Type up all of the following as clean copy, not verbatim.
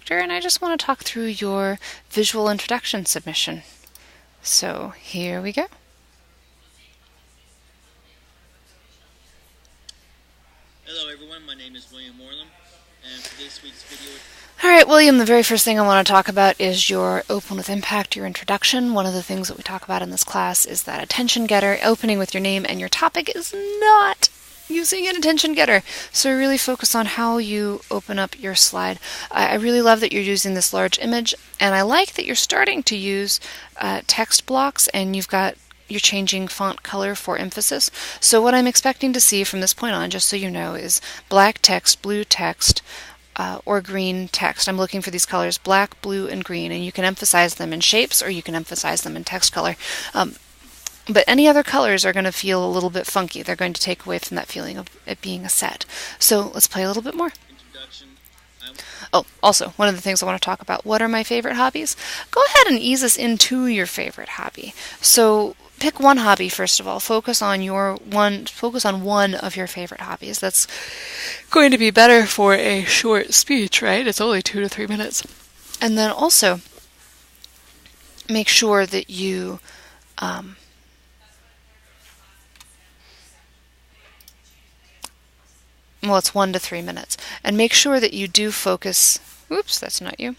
Instructor, and I just want to talk through your visual introduction submission. So here we go. Hello everyone, my name is William Orlam, and for this week's video... Alright, William, the very first thing I want to talk about is your Open with Impact, your introduction. One of the things that we talk about in this class is that attention getter, opening with your name and your topic, is not using an attention getter. So really focus on how you open up your slide. I really love that you're using this large image, and I like that you're starting to use text blocks, and you're changing font color for emphasis. So what I'm expecting to see from this point on, just so you know, is black text, blue text, or green text. I'm looking for these colors, black, blue, and green, and you can emphasize them in shapes or you can emphasize them in text color. But any other colors are going to feel a little bit funky. They're going to take away from that feeling of it being a set. So let's play a little bit more. Oh, also, one of the things I want to talk about, what are my favorite hobbies? Go ahead and ease us into your favorite hobby. So pick one hobby first of all. Focus on one of your favorite hobbies. That's going to be better for a short speech, right? It's only 2 to 3 minutes. And then also make sure that you well, it's 1 to 3 minutes. And make sure that you do focus. Oops, that's not you.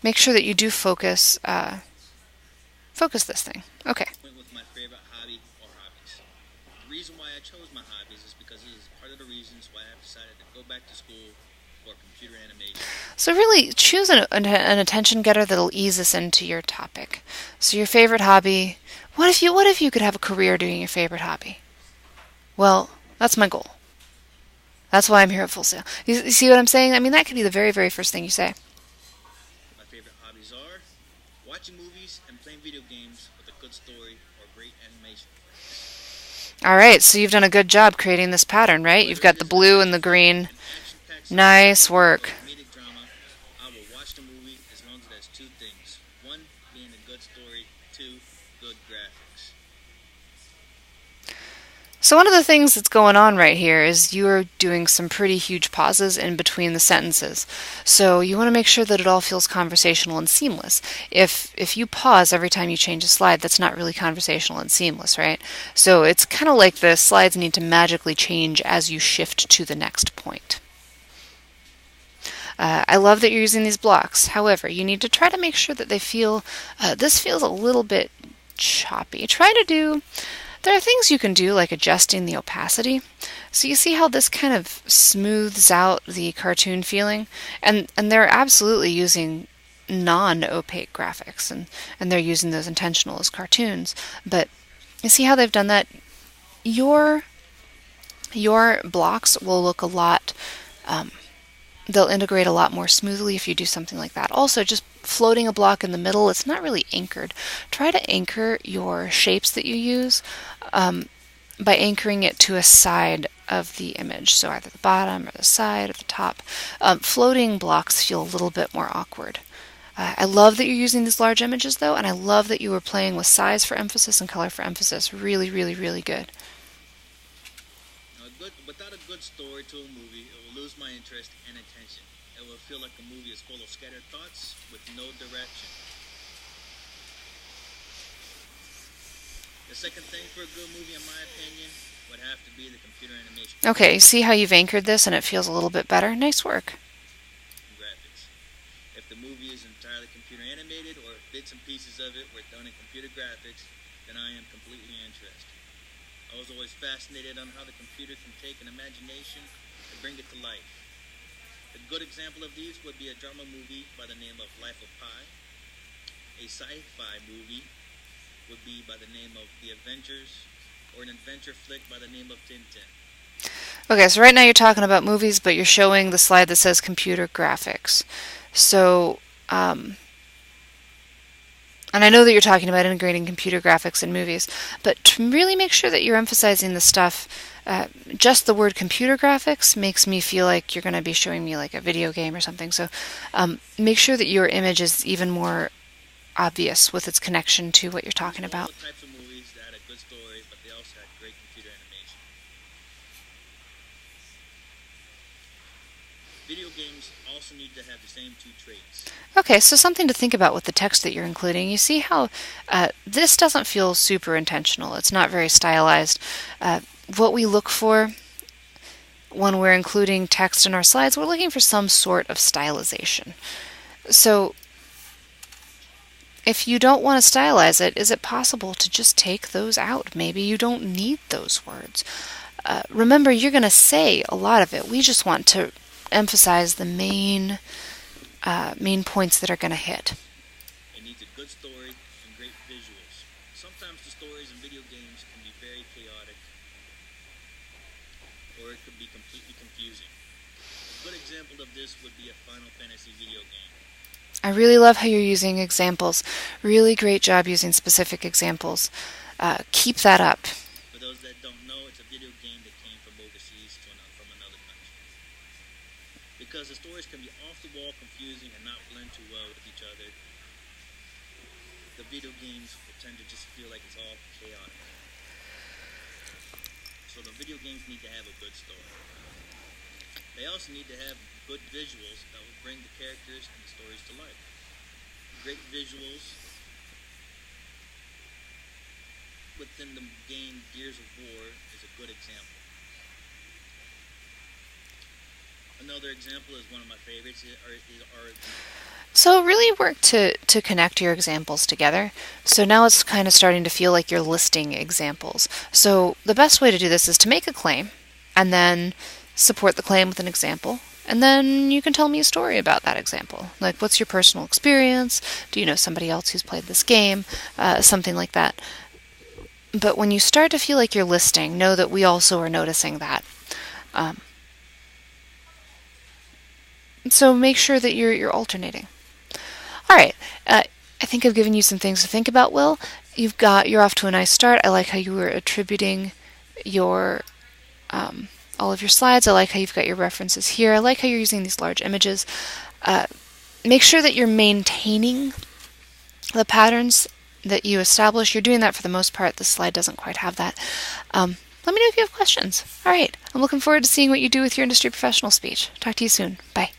Make sure that you do focus this thing. Okay. With my favorite hobby or hobbies. The reason why I chose my hobbies is because it is part of the reasons why I've decided to go back to school for computer animation. So really choose an attention getter that'll ease us into your topic. So your favorite hobby. What if you could have a career doing your favorite hobby? Well, that's my goal. That's why I'm here at Full Sail. You see what I'm saying? I mean, that could be the very, very first thing you say. My favorite hobbies are watching movies and playing video games with a good story or great animation. Alright, so you've done a good job creating this pattern, right? You've got the blue and the green. Nice work. Comedic drama, I will watch the movie as long as it has two things. One, being a good story. Two, good graphics. So one of the things that's going on right here is you're doing some pretty huge pauses in between the sentences. So you want to make sure that it all feels conversational and seamless. If you pause every time you change a slide, that's not really conversational and seamless, right? So it's kind of like the slides need to magically change as you shift to the next point. I love that you're using these blocks. However, you need to try to make sure that they feel, this feels a little bit choppy. There are things you can do like adjusting the opacity. So you see how this kind of smooths out the cartoon feeling? And they're absolutely using non-opaque graphics, and they're using those intentional as cartoons. But you see how they've done that? Your blocks will look a lot, they'll integrate a lot more smoothly if you do something like that. Also, just floating a block in the middle, it's not really anchored. Try to anchor your shapes that you use by anchoring it to a side of the image, so either the bottom or the side or the top. Floating blocks feel a little bit more awkward. I love that you're using these large images though, and I love that you were playing with size for emphasis and color for emphasis. Really, really, really good. Without a good story to a movie, it will lose my interest and attention. It will feel like a movie is full of scattered thoughts with no direction. The second thing for a good movie, in my opinion, would have to be the computer animation. Okay, see how you've anchored this and it feels a little bit better? Nice work. Graphics. If the movie is entirely computer animated or if bits and pieces of it were done in computer graphics, then I am completely interested. I was always fascinated on how the computer can take an imagination and bring it to life. A good example of these would be a drama movie by the name of Life of Pi. A sci-fi movie would be by the name of The Avengers, or an adventure flick by the name of Tintin. Okay, so right now you're talking about movies, but you're showing the slide that says computer graphics. So, and I know that you're talking about integrating computer graphics in movies, but to really make sure that you're emphasizing the stuff, just the word computer graphics makes me feel like you're going to be showing me like a video game or something. So make sure that your image is even more obvious with its connection to what you're talking about. All the types of movies that had a good story, but they also had great computer animation. Video games also also need to have the same two traits. Okay, so something to think about with the text that you're including. You see how this doesn't feel super intentional. It's not very stylized. What we look for when we're including text in our slides, we're looking for some sort of stylization. So if you don't want to stylize it, is it possible to just take those out? Maybe you don't need those words. Remember, you're going to say a lot of it. We just want to emphasize the main points that are going to hit. It needs a good story and great visuals. Sometimes the stories in video games can be very chaotic, or it could be completely confusing. A good example of this would be a Final Fantasy video game. I really love how you're using examples. Really great job using specific examples. Keep that up. For those that don't know, it's a video game that came from overseas from another country. Because the stories can be off-the-wall confusing and not blend too well with each other, the video games will tend to just feel like it's all chaotic. So the video games need to have a good story. They also need to have good visuals that will bring the characters and the stories to life. Great visuals within the game Gears of War is a good example. Another example is one of my favorites. So really work to connect your examples together. So now it's kind of starting to feel like you're listing examples. So the best way to do this is to make a claim and then support the claim with an example. And then you can tell me a story about that example. Like, what's your personal experience? Do you know somebody else who's played this game? Something like that. But when you start to feel like you're listing, know that we also are noticing that. So make sure that you're alternating. All right. I think I've given you some things to think about, Will. You're off to a nice start. I like how you were attributing your all of your slides. I like how you've got your references here. I like how you're using these large images. Make sure that you're maintaining the patterns that you establish. You're doing that for the most part. This slide doesn't quite have that. Let me know if you have questions. All right. I'm looking forward to seeing what you do with your industry professional speech. Talk to you soon. Bye.